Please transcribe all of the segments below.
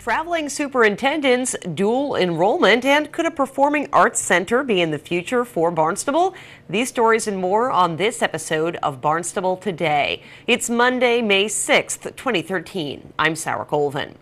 Traveling superintendents, dual enrollment, and could a performing arts center be in the future for Barnstable? These stories and more on this episode of Barnstable Today. It's Monday, May 6th, 2013. I'm Sarah Colvin.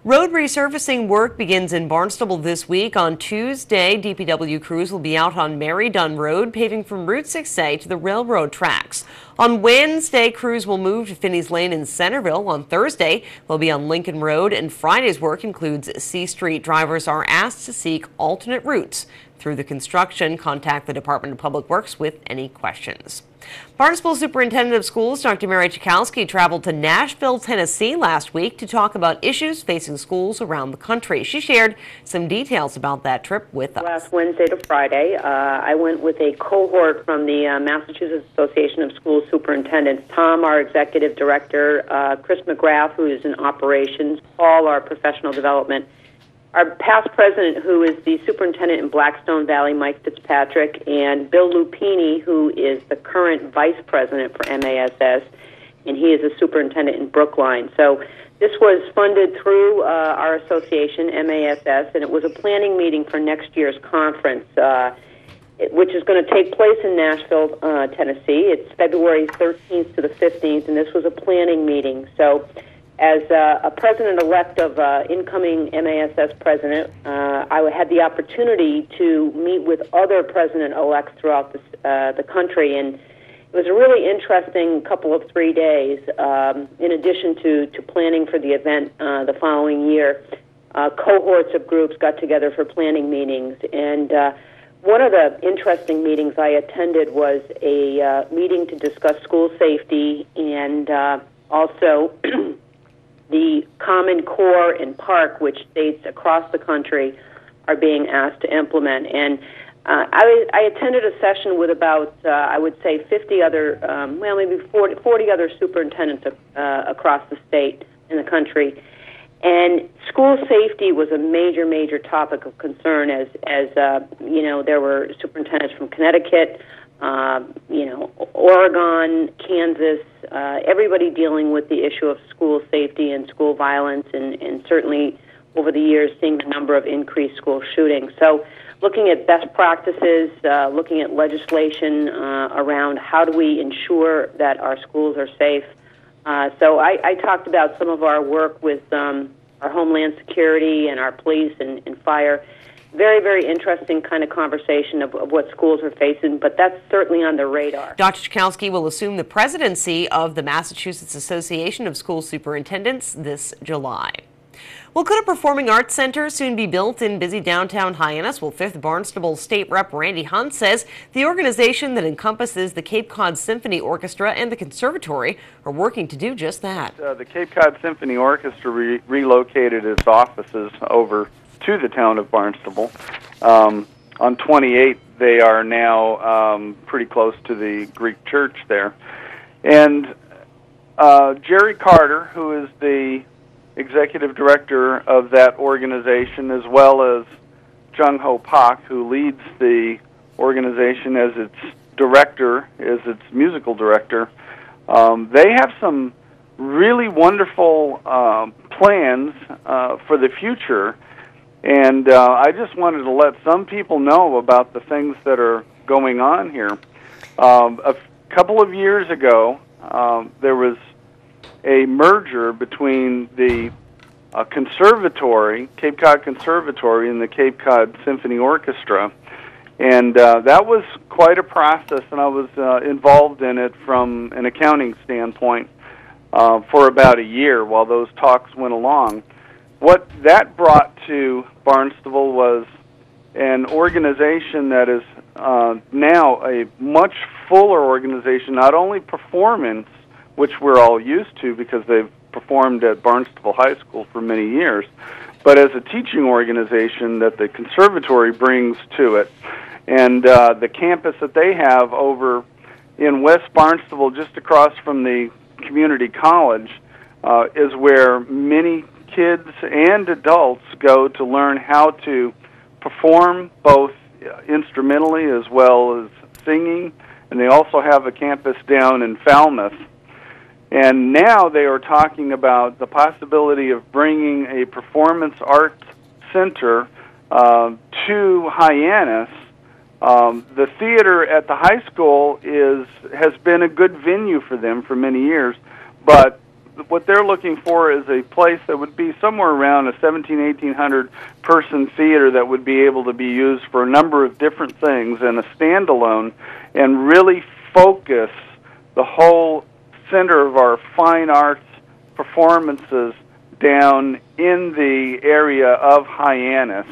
Road resurfacing work begins in Barnstable this week. On Tuesday, DPW crews will be out on Mary Dunn Road, paving from Route 6A to the railroad tracks. On Wednesday, crews will move to Finney's Lane in Centerville. On Thursday, they'll be on Lincoln Road, and Friday's work includes C Street. Drivers are asked to seek alternate routes through the construction. Contact the Department of Public Works with any questions. Barnstable Superintendent of Schools, Dr. Mary Chakowski, traveled to Nashville, Tennessee last week to talk about issues facing schools around the country. She shared some details about that trip with us. Last Wednesday to Friday, I went with a cohort from the Massachusetts Association of School Superintendents. Tom, our executive director, Chris McGrath, who is in operations, Paul, our professional development, our past president, who is the superintendent in Blackstone Valley, Mike Fitzpatrick, and Bill Lupini, who is the current vice president for MASS, and he is a superintendent in Brookline. So this was funded through our association, MASS, and it was a planning meeting for next year's conference, which is going to take place in Nashville, Tennessee. It's February 13th to the 15th, and this was a planning meeting. So as a president-elect of incoming MASS president, I had the opportunity to meet with other president-elects throughout the country, and it was a really interesting couple of 3 days. In addition to planning for the event the following year, cohorts of groups got together for planning meetings, and one of the interesting meetings I attended was a meeting to discuss school safety and also the Common Core and Park, which states across the country are being asked to implement. And I attended a session with about, I would say, 50 other, maybe 40 other superintendents across the state and the country. And school safety was a major, major topic of concern as there were superintendents from Connecticut, Oregon, Kansas, everybody dealing with the issue of school safety and school violence, and certainly over the years seeing the number of increased school shootings. So looking at best practices, looking at legislation around how do we ensure that our schools are safe. So I talked about some of our work with our Homeland Security and our police and fire. Very, very interesting kind of conversation of what schools are facing, but that's certainly on the radar. Dr. Chakowski will assume the presidency of the Massachusetts Association of School Superintendents this July. Well, could a performing arts center soon be built in busy downtown Hyannis? Well, 5th Barnstable State Rep Randy Hunt says the organization that encompasses the Cape Cod Symphony Orchestra and the Conservatory are working to do just that. The Cape Cod Symphony Orchestra relocated its offices over to the town of Barnstable. On 28, they are now pretty close to the Greek church there. And Jerry Carter, who is the executive director of that organization, as well as Jung Ho Pak, who leads the organization as its director, as its musical director, they have some really wonderful plans for the future. And I just wanted to let some people know about the things that are going on here. A couple of years ago, there was a merger between the conservatory, Cape Cod Conservatory, and the Cape Cod Symphony Orchestra. And that was quite a process, and I was involved in it from an accounting standpoint for about a year while those talks went along. What that brought to Barnstable was an organization that is now a much fuller organization, not only performance, which we're all used to because they've performed at Barnstable High School for many years, but as a teaching organization that the conservatory brings to it. And the campus that they have over in West Barnstable, just across from the community college, is where many kids and adults go to learn how to perform both instrumentally as well as singing, and they also have a campus down in Falmouth. And now they are talking about the possibility of bringing a performance arts center to Hyannis. The theater at the high school has been a good venue for them for many years, but what they're looking for is a place that would be somewhere around a 1,800 person theater that would be able to be used for a number of different things and a standalone, and really focus the whole center of our fine arts performances down in the area of Hyannis.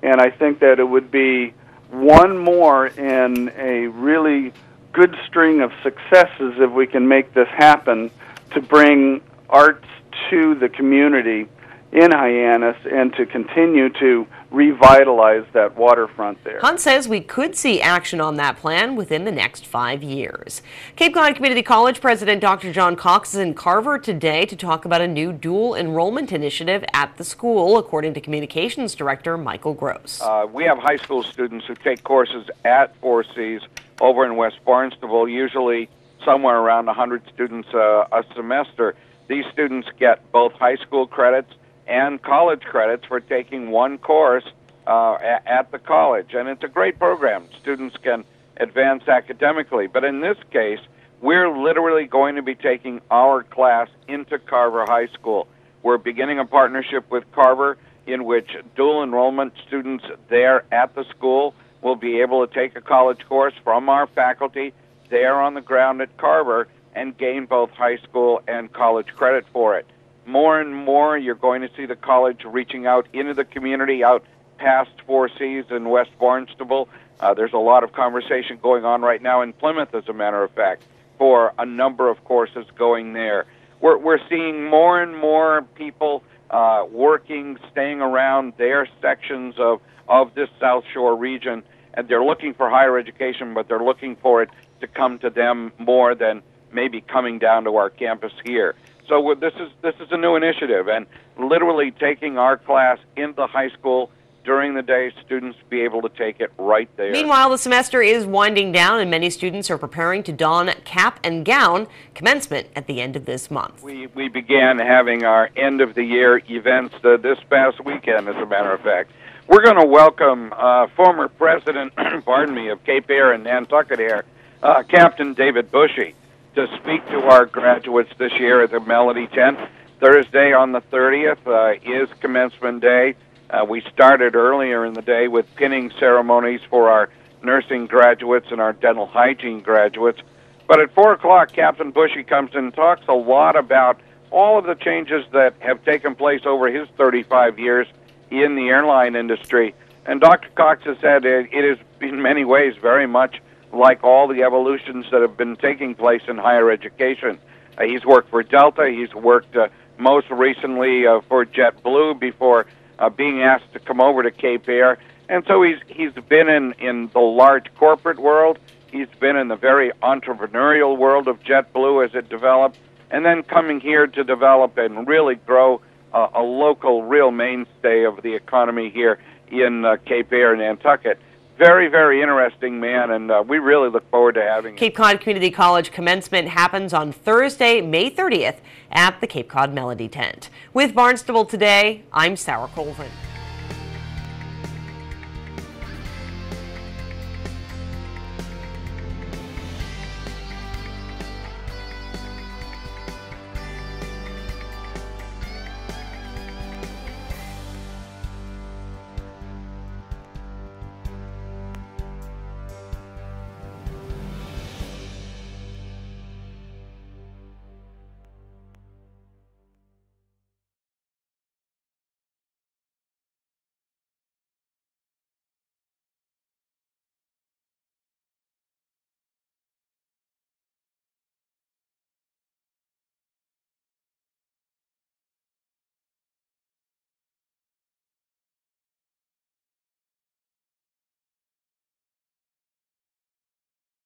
And I think that it would be one more in a really good string of successes if we can make this happen, to bring arts to the community in Hyannis and to continue to revitalize that waterfront there. Hunt says we could see action on that plan within the next 5 years. Cape Cod Community College President Dr. John Cox is in Carver today to talk about a new dual enrollment initiative at the school, according to Communications Director Michael Gross. We have high school students who take courses at 4Cs over in West Barnstable, usually somewhere around 100 students a semester. These students get both high school credits and college credits for taking one course at the college. And it's a great program. Students can advance academically. But in this case, we're literally going to be taking our class into Carver High School. We're beginning a partnership with Carver in which dual enrollment students there at the school will be able to take a college course from our faculty there on the ground at Carver and gain both high school and college credit for it. More and more, you're going to see the college reaching out into the community, out past 4Cs in West Barnstable. There's a lot of conversation going on right now in Plymouth, as a matter of fact, for a number of courses going there. We're seeing more and more people working, staying around their sections of this South Shore region, and they're looking for higher education, but they're looking for it to come to them more than maybe coming down to our campus here. So this is a new initiative, and literally taking our class into high school during the day, students be able to take it right there. Meanwhile, the semester is winding down, and many students are preparing to don cap and gown, commencement at the end of this month. We began having our end-of-the-year events this past weekend, as a matter of fact. We're going to welcome former president, of Cape Air and Nantucket Air, Captain David Bushy, to speak to our graduates this year at the Melody Tent. Thursday on the 30th is commencement day. We started earlier in the day with pinning ceremonies for our nursing graduates and our dental hygiene graduates. But at 4 o'clock, Captain Bushy comes in and talks a lot about all of the changes that have taken place over his 35 years in the airline industry. And Dr. Cox has said it is in many ways very much like all the evolutions that have been taking place in higher education. He's worked for Delta. He's worked most recently for JetBlue before being asked to come over to Cape Air. And so he's been in the large corporate world. He's been in the very entrepreneurial world of JetBlue as it developed, and then coming here to develop and really grow a local real mainstay of the economy here in Cape Air, Nantucket. Very, very interesting man, and we really look forward to having him. Cape Cod Community College commencement happens on Thursday, May 30th at the Cape Cod Melody Tent. With Barnstable Today, I'm Sarah Colvin.